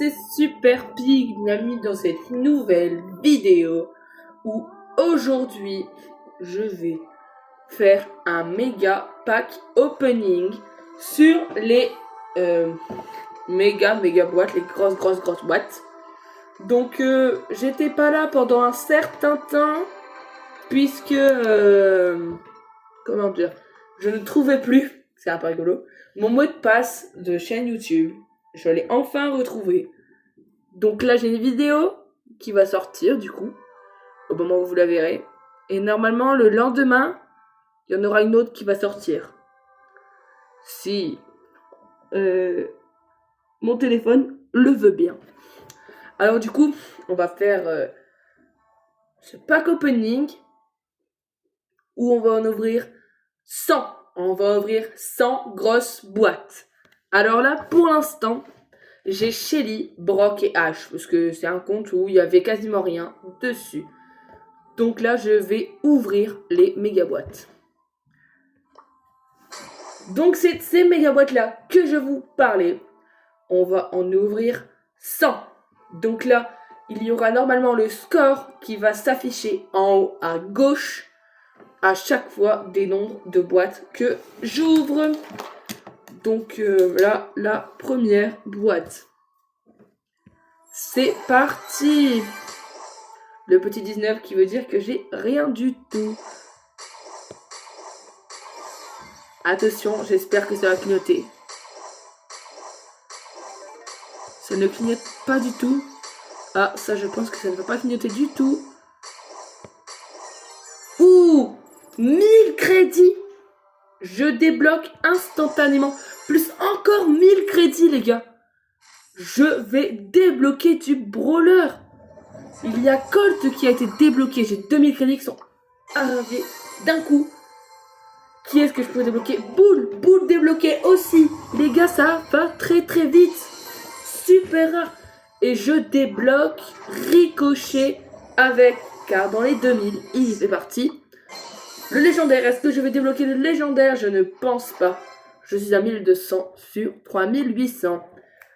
c'est Super Pig, bienvenue dans cette nouvelle vidéo où aujourd'hui je vais faire un méga pack opening sur les méga boîtes, les grosses boîtes. Donc j'étais pas là pendant un certain temps puisque comment dire, je ne trouvais plus, c'est un peu rigolo, mon mot de passe de chaîne YouTube. Je l'ai enfin retrouvé. Donc là, j'ai une vidéo qui va sortir, du coup, au moment où vous la verrez. Et normalement, le lendemain, il y en aura une autre qui va sortir. Si mon téléphone le veut bien. Alors du coup, on va faire ce pack opening où on va en ouvrir 100. On va ouvrir 100 grosses boîtes. Alors là, pour l'instant, j'ai Shelly, Brock et Ash, parce que c'est un compte où il y avait quasiment rien dessus. Donc là, je vais ouvrir les méga boîtes. Donc c'est de ces méga boîtes là que je vous parlais. On va en ouvrir 100. Donc là, il y aura normalement le score qui va s'afficher en haut à gauche à chaque fois des nombres de boîtes que j'ouvre. Donc là, la première boîte. C'est parti! Le petit 19 qui veut dire que j'ai rien du tout. Attention, j'espère que ça va clignoter. Ça ne clignote pas du tout. Ah, ça je pense que ça ne va pas clignoter du tout. Ouh, 1000 crédits. Je débloque instantanément. Plus encore 1000 crédits, les gars. Je vais débloquer du brawler. Il y a Colt qui a été débloqué. J'ai 2000 crédits qui sont arrivés d'un coup. Qui est-ce que je peux débloquer? Boule débloqué aussi. Les gars, ça va très vite. Super rare. Et je débloque Ricochet avec, car dans les 2000, il est parti. Le légendaire, est-ce que je vais débloquer le légendaire? Je ne pense pas. Je suis à 1200 sur 3800.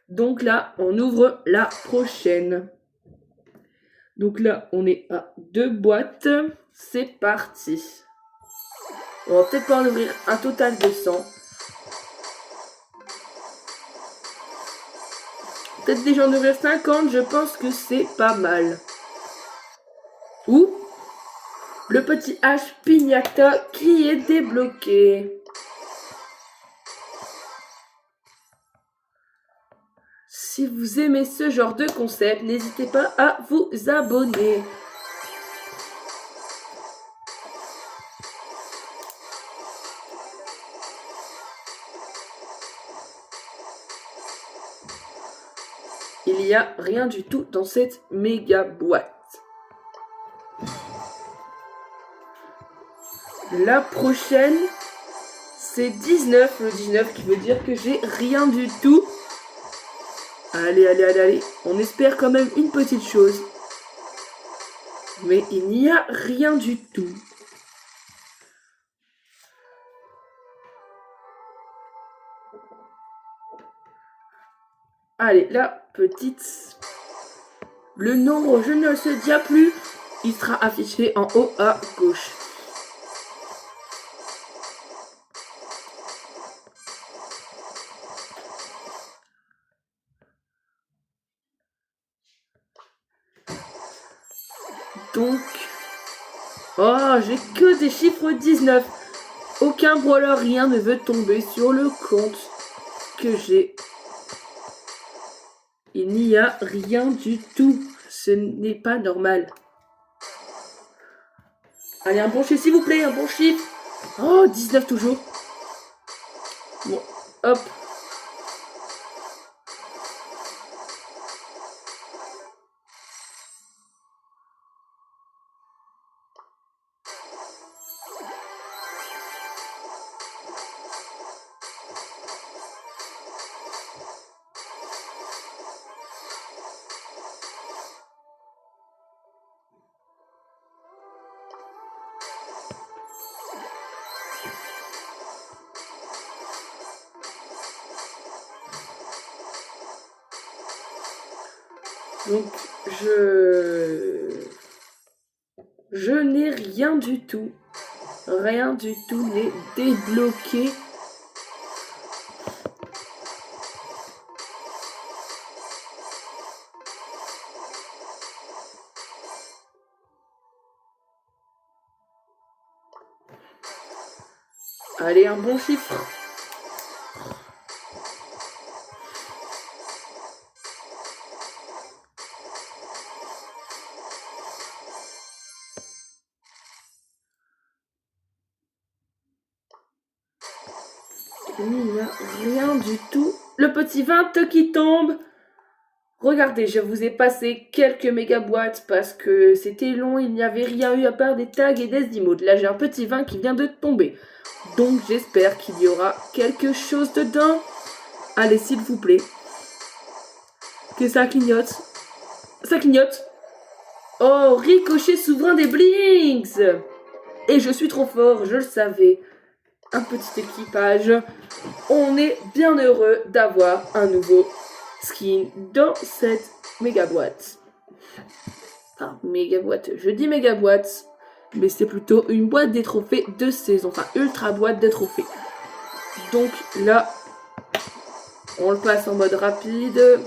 Donc là, on ouvre la prochaine. Donc là, on est à 2 boîtes. C'est parti. On va peut-être pas en ouvrir un total de 100. Peut-être déjà en ouvrir 50, je pense que c'est pas mal. Ou le petit H Pignata qui est débloqué. Si vous aimez ce genre de concept, n'hésitez pas à vous abonner. Il n'y a rien du tout dans cette méga boîte. La prochaine, c'est 19. Le 19 qui veut dire que j'ai rien du tout. Allez. On espère quand même une petite chose. Mais il n'y a rien du tout. Allez, la petite. Le nombre, je ne le sais déjà plus. Il sera affiché en haut à gauche. Donc, oh, j'ai que des chiffres 19. Aucun brawler, rien ne veut tomber sur le compte que j'ai. Il n'y a rien du tout. Ce n'est pas normal. Allez, un bon chiffre, s'il vous plaît, un bon chiffre. Oh, 19 toujours. Bon, hop. Donc, je n'ai rien du tout. Rien du tout n'est débloqué. Allez, un bon chiffre. Il n'y a rien du tout. Le petit 20 qui tombe. Regardez, je vous ai passé quelques méga boîtes parce que c'était long, il n'y avait rien eu à part des tags et des emotes. Là, j'ai un petit 20 qui vient de tomber. Donc, j'espère qu'il y aura quelque chose dedans. Allez, s'il vous plaît. Que ça clignote. Ça clignote. Oh, ricochet souverain des Blinks. Et je suis trop fort, je le savais. Un petit équipage. On est bien heureux d'avoir un nouveau skin dans cette méga boîte. Enfin, méga boîte, je dis méga boîte, mais c'est plutôt une boîte des trophées de saison, enfin ultra boîte des trophées. Donc là, on le passe en mode rapide.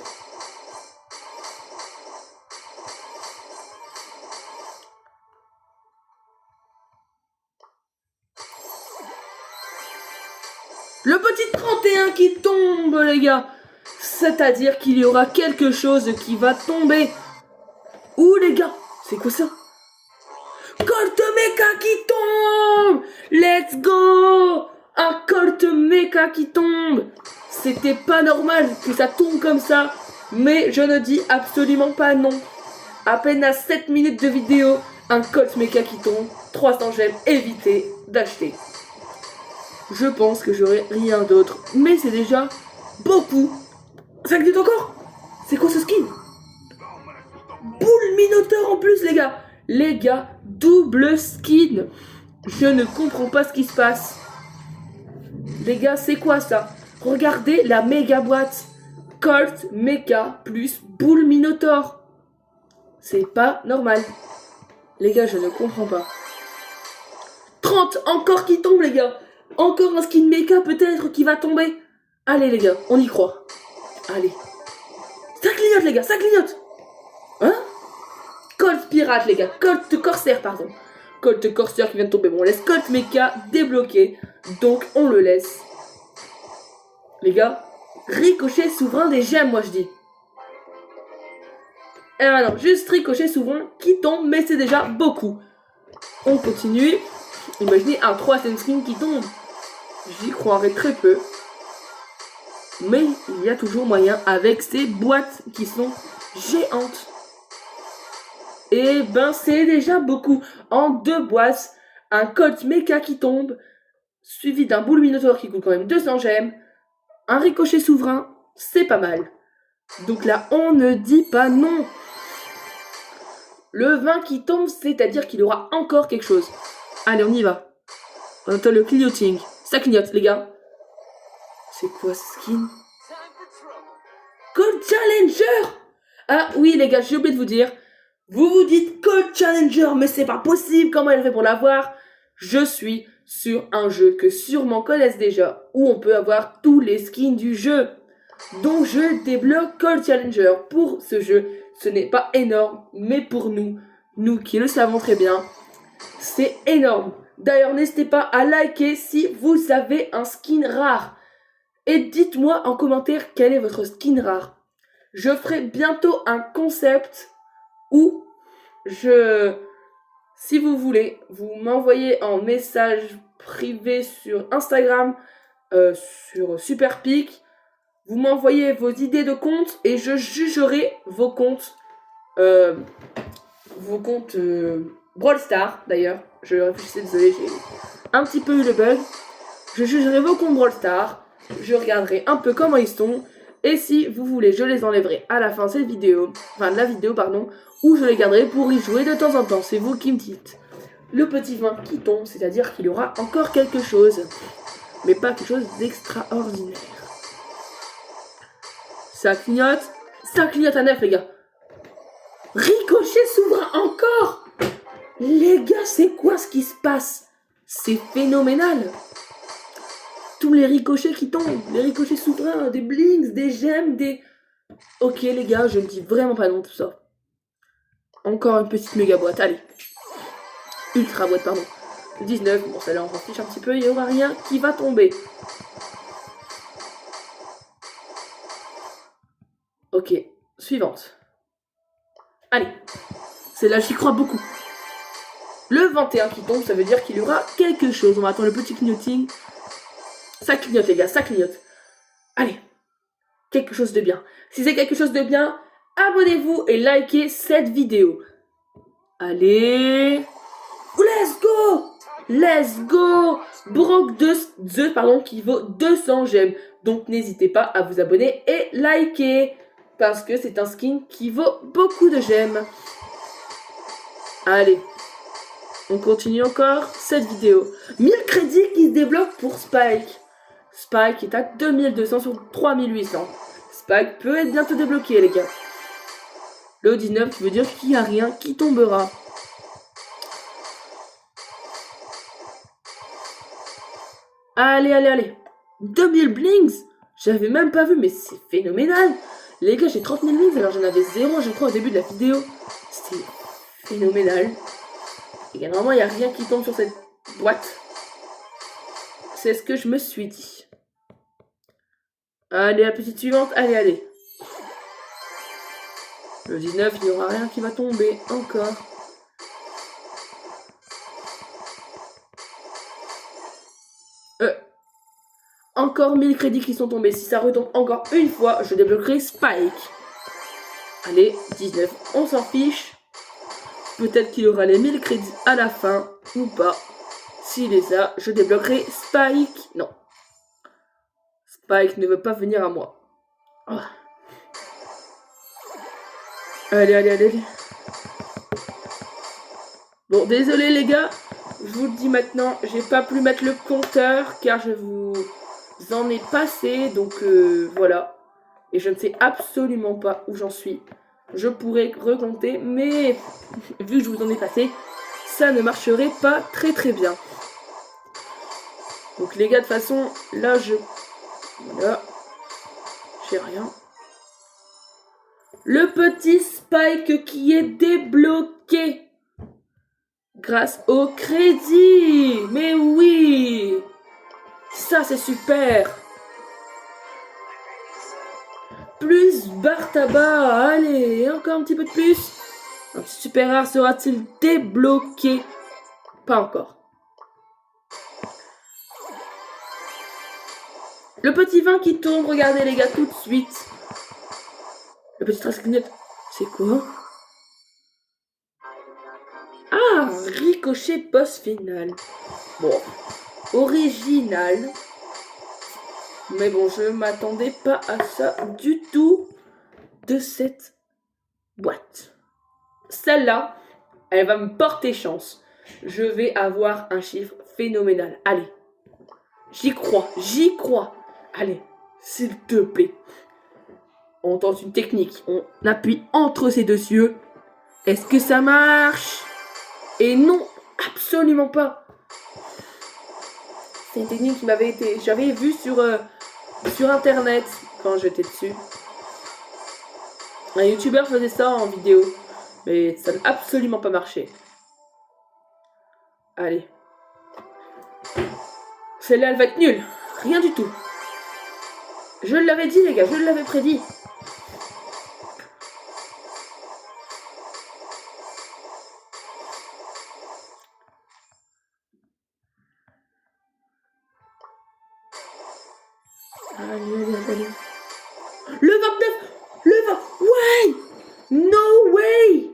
Le petit 31 qui tombe, les gars. C'est-à-dire qu'il y aura quelque chose qui va tomber. Ouh, les gars, c'est quoi ça? Colt Mecha qui tombe! Let's go! Un Colt Mecha qui tombe! C'était pas normal que ça tombe comme ça, mais je ne dis absolument pas non. À peine à 7 minutes de vidéo, un Colt Mecha qui tombe, 300 gemmes, évitez d'acheter. Je pense que j'aurai rien d'autre, mais c'est déjà beaucoup. Ça glisse encore? C'est quoi ce skin? Boule Minotaur en plus, les gars! Les gars, double skin. Je ne comprends pas ce qui se passe. Les gars, c'est quoi ça? Regardez la méga boîte. Colt Mecha plus Boule Minotaur. C'est pas normal. Les gars, je ne comprends pas. 30 encore qui tombe, les gars. Encore un skin Mecha peut-être qui va tomber. Allez, les gars, on y croit. Allez. Ça clignote, les gars, ça clignote. Hein? Colt Pirate, les gars. Colt Corsaire, pardon. Colt Corsaire qui vient de tomber. Bon, on laisse Colt Mecha débloqué. Donc, on le laisse. Les gars, ricochet souverain des gemmes, moi je dis. Eh ben non, juste ricochet souverain qui tombe, mais c'est déjà beaucoup. On continue. Imaginez un 3ème skin qui tombe. J'y croirais très peu. Mais il y a toujours moyen avec ces boîtes qui sont géantes. Et ben c'est déjà beaucoup. En 2 boîtes, un Colt Mecha qui tombe, suivi d'un Boule Minotaur qui coûte quand même 200 gemmes, un ricochet souverain, c'est pas mal. Donc là, on ne dit pas non. Le 20 qui tombe, c'est-à-dire qu'il aura encore quelque chose. Allez, on y va. On entend le clignoting. Ça clignote, les gars. C'est quoi ce skin? Colt Challenger! Ah oui, les gars, j'ai oublié de vous dire. Vous vous dites Colt Challenger, mais c'est pas possible. Comment elle fait pour l'avoir? Je suis sur un jeu que sûrement connaissent déjà, où on peut avoir tous les skins du jeu. Donc je débloque Colt Challenger. Pour ce jeu, ce n'est pas énorme, mais pour nous qui le savons très bien, c'est énorme. D'ailleurs, n'hésitez pas à liker si vous avez un skin rare. Et dites-moi en commentaire quel est votre skin rare. Je ferai bientôt un concept où si vous voulez, vous m'envoyez en message privé sur Instagram, sur Superpic, vous m'envoyez vos idées de comptes et je jugerai vos comptes Brawl Stars d'ailleurs. Je réfléchissais, désolé, j'ai un petit peu eu le bug. Je jugerai vos comptes Brawl Stars, je regarderai un peu comment ils sont. Et si vous voulez, je les enlèverai à la fin de cette vidéo, enfin de la vidéo pardon, ou je les garderai pour y jouer de temps en temps, c'est vous qui me dites. Le petit 20 qui tombe, c'est-à-dire qu'il y aura encore quelque chose, mais pas quelque chose d'extraordinaire. Ça clignote à 9 les gars. Ricochet s'ouvre encore. Les gars, c'est quoi ce qui se passe? C'est phénoménal. Tous les ricochets qui tombent, les ricochets souverains, des blinks, des gemmes, des... Ok les gars, je ne dis vraiment pas non tout ça. Encore une petite méga boîte, allez. Ultra boîte, pardon. 19, bon celle-là on s'en fiche un petit peu, il n'y aura rien qui va tomber. Ok, suivante. Allez, celle-là j'y crois beaucoup. Le 21 qui tombe, ça veut dire qu'il y aura quelque chose. On va attendre le petit clignoting. Ça clignote les gars, ça clignote. Allez, quelque chose de bien. Si c'est quelque chose de bien, abonnez-vous et likez cette vidéo. Allez, let's go! Let's go! Brock de Zeus, pardon, qui vaut 200 gemmes. Donc n'hésitez pas à vous abonner et liker. Parce que c'est un skin qui vaut beaucoup de gemmes. Allez. On continue encore cette vidéo. 1000 crédits qui se débloquent pour Spike. Spike est à 2200 sur 3800. Spike peut être bientôt débloqué les gars. Le 19 veut dire qu'il n'y a rien qui tombera. Allez, allez, allez. 2000 blinks. J'avais même pas vu, mais c'est phénoménal. Les gars, j'ai 30 000 blinks, alors j'en avais 0, je crois, au début de la vidéo. C'était phénoménal. Et normalement, il n'y a rien qui tombe sur cette boîte. C'est ce que je me suis dit. Allez, la petite suivante. Allez, allez. Le 19, il n'y aura rien qui va tomber encore. Encore 1000 crédits qui sont tombés. Si ça retombe encore une fois, je débloquerai Spike. Allez, 19, on s'en fiche. Peut-être qu'il y aura les 1000 crédits à la fin, ou pas. S'il les a, je débloquerai Spike. Non. Spike ne veut pas venir à moi. Oh. Allez, allez, allez, allez. Bon, désolé les gars. Je vous le dis maintenant, j'ai pas pu mettre le compteur, car je vous en ai passé. Donc voilà. Et je ne sais absolument pas où j'en suis. Je pourrais recompter, mais vu que je vous en ai passé, ça ne marcherait pas très très bien. Donc les gars, de toute façon, là voilà. J'ai rien. Le petit Spike qui est débloqué. Grâce au crédit. Mais oui. Ça c'est super. Plus barre tabac. Allez, encore un petit peu de plus. Un petit super rare sera-t-il débloqué? Pas encore. Le petit vin qui tombe, regardez les gars, tout de suite. Le petit trace clignote. C'est quoi? Ah, ricochet boss final. Bon, original. Mais bon, je m'attendais pas à ça du tout de cette boîte. Celle-là, elle va me porter chance. Je vais avoir un chiffre phénoménal. Allez, j'y crois, j'y crois. Allez, s'il te plaît. On tente une technique. On appuie entre ces deux yeux. Est-ce que ça marche? Et non, absolument pas. C'est une technique qui m'avait été... J'avais vu sur internet quand j'étais dessus. Un youtubeur faisait ça en vidéo. Mais ça n'a absolument pas marché. Allez. Celle-là, elle va être nulle. Rien du tout. Je l'avais dit, les gars. Je l'avais prédit. Allez. Le 29. Le 20. Ouais. No way.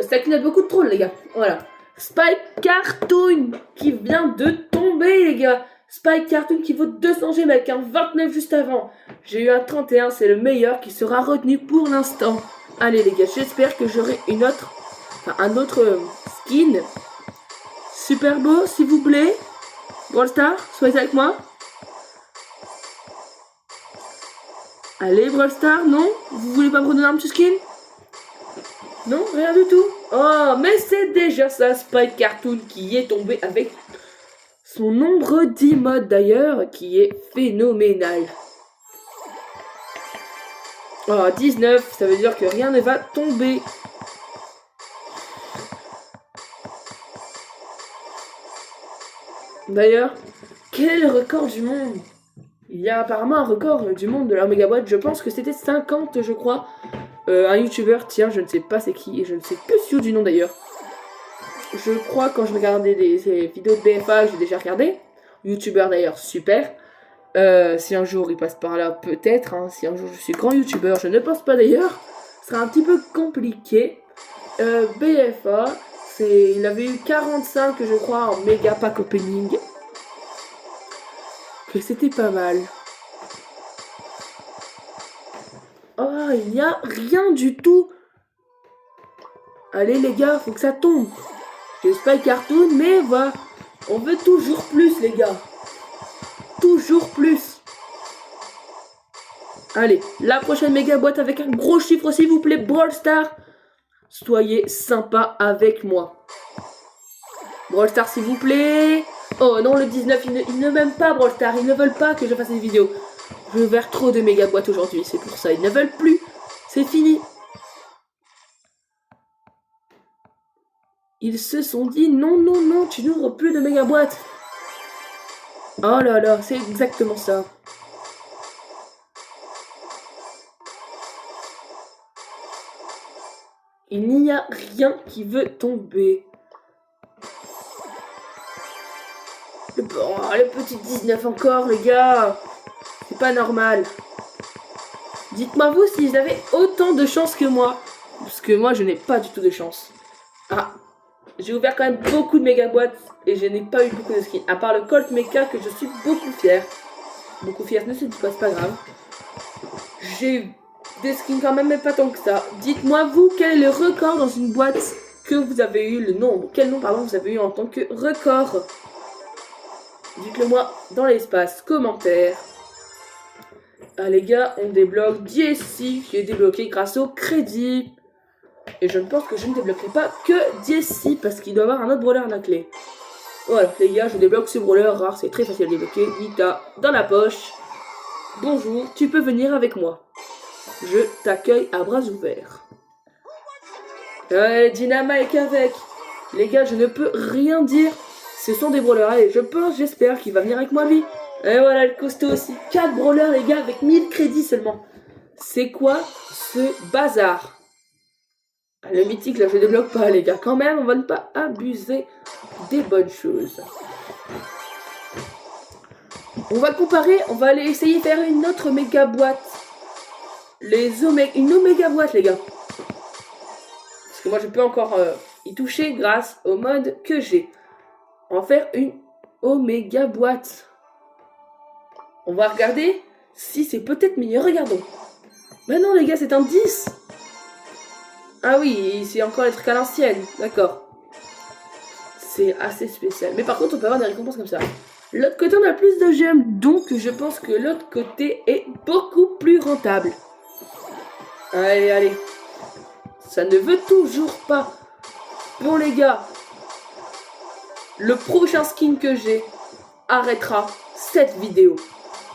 Ça clignote beaucoup de trolls, les gars. Voilà. Spike Cartoon qui vient de tomber, les gars. Spike Cartoon qui vaut 200 gemmes avec un 29 juste avant. J'ai eu un 31, c'est le meilleur qui sera retenu pour l'instant. Allez, les gars, j'espère que j'aurai un autre skin. Super beau, s'il vous plaît. Brawl Star, soyez avec moi. Allez, Brawl Star, non? Vous voulez pas me redonner un petit skin? Non, rien du tout. Oh, mais c'est déjà ça, Spike Cartoon qui est tombé avec son nombre d'emotes d'ailleurs, qui est phénoménal. Oh, 19, ça veut dire que rien ne va tomber. D'ailleurs, quel est le record du monde? Il y a apparemment un record du monde de la méga boîte. Je pense que c'était 50, je crois. Un youtubeur, tiens, je ne sais pas c'est qui, et je ne sais plus sûr du nom d'ailleurs. Je crois quand je regardais ces vidéos de BFA, j'ai déjà regardé. Youtubeur d'ailleurs, super. Si un jour il passe par là, peut-être. Hein. Si un jour je suis grand youtubeur, je ne pense pas d'ailleurs. Ce sera un petit peu compliqué. BFA, il avait eu 45, je crois, en méga pack opening. Que c'était pas mal. Oh, il n'y a rien du tout. Allez les gars, faut que ça tombe. J'ai Spike Cartoon, mais voilà. On veut toujours plus les gars. Toujours plus. Allez, la prochaine méga boîte avec un gros chiffre s'il vous plaît, Brawl Stars. Soyez sympa avec moi. Brawl Stars s'il vous plaît. Oh non, le 19, ils ne m'aiment pas Brawl Stars. Ils ne veulent pas que je fasse des vidéos. Je vais faire trop de méga boîtes aujourd'hui, c'est pour ça. Ils ne veulent plus. C'est fini. Ils se sont dit non, non, non, tu n'ouvres plus de méga boîtes. Oh là là, c'est exactement ça. Il n'y a rien qui veut tomber. Le petit 19 encore, les gars. C'est pas normal. Dites-moi vous si vous avez autant de chance que moi. Parce que moi, je n'ai pas du tout de chance. Ah, j'ai ouvert quand même beaucoup de méga boîtes et je n'ai pas eu beaucoup de skins. À part le Colt Mecha que je suis beaucoup fier. Beaucoup fier, ne se dit pas, c'est pas grave. J'ai eu des skins quand même, mais pas tant que ça. Dites-moi vous quel est le record dans une boîte que vous avez eu, le nombre. Quel nombre, pardon, vous avez eu en tant que record. Dites-le moi dans l'espace commentaire. Ah les gars, on débloque Jessie qui est débloqué grâce au crédit. Et je ne pense que je ne débloquerai pas que Jessie parce qu'il doit y avoir un autre brawler à la clé. Voilà les gars, je débloque ce brawler rare, c'est très facile à débloquer. Nita dans la poche. Bonjour, tu peux venir avec moi. Je t'accueille à bras ouverts. Dynamite avec. Les gars, je ne peux rien dire. Ce sont des brawlers. Allez, j'espère qu'il va venir avec moi lui. Et voilà le costaud aussi. 4 brawlers les gars avec 1000 crédits seulement. C'est quoi ce bazar? Le mythique là je débloque pas les gars. Quand même on va ne pas abuser des bonnes choses. On va comparer. On va aller essayer de faire une autre méga boîte. Une oméga boîte les gars. Parce que moi je peux encore y toucher grâce au mode que j'ai. On va faire une oméga boîte. On va regarder si c'est peut-être meilleur. Regardons. Mais non les gars, c'est un 10. Ah oui, c'est encore les trucs à l'ancienne. D'accord. C'est assez spécial. Mais par contre, on peut avoir des récompenses comme ça. L'autre côté, on a plus de gemmes. Donc, je pense que l'autre côté est beaucoup plus rentable. Allez, allez. Ça ne veut toujours pas. Bon les gars. Le prochain skin que j'ai arrêtera cette vidéo.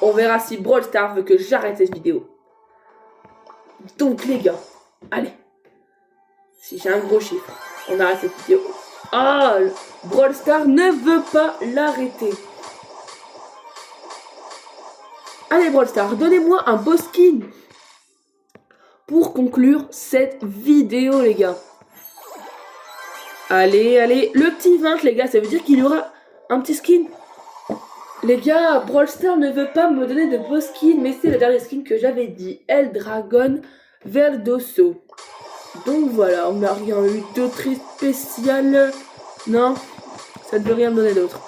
On verra si Brawl Stars veut que j'arrête cette vidéo. Donc les gars, allez. Si j'ai un gros chiffre, on arrête cette vidéo. Ah, Brawl Stars ne veut pas l'arrêter. Allez Brawl Stars, donnez-moi un beau skin. Pour conclure cette vidéo les gars. Allez, allez, le petit 20 les gars, ça veut dire qu'il y aura un petit skin. Les gars, Brawl Stars ne veut pas me donner de beaux skins, mais c'est le dernier skin que j'avais dit. El Dragon Verdoso. Donc voilà, on n'a rien eu de très spécial. Non, ça ne veut rien me donner d'autre.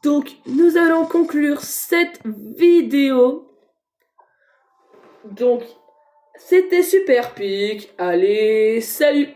Donc, nous allons conclure cette vidéo. Donc, c'était Super Pic. Allez, salut!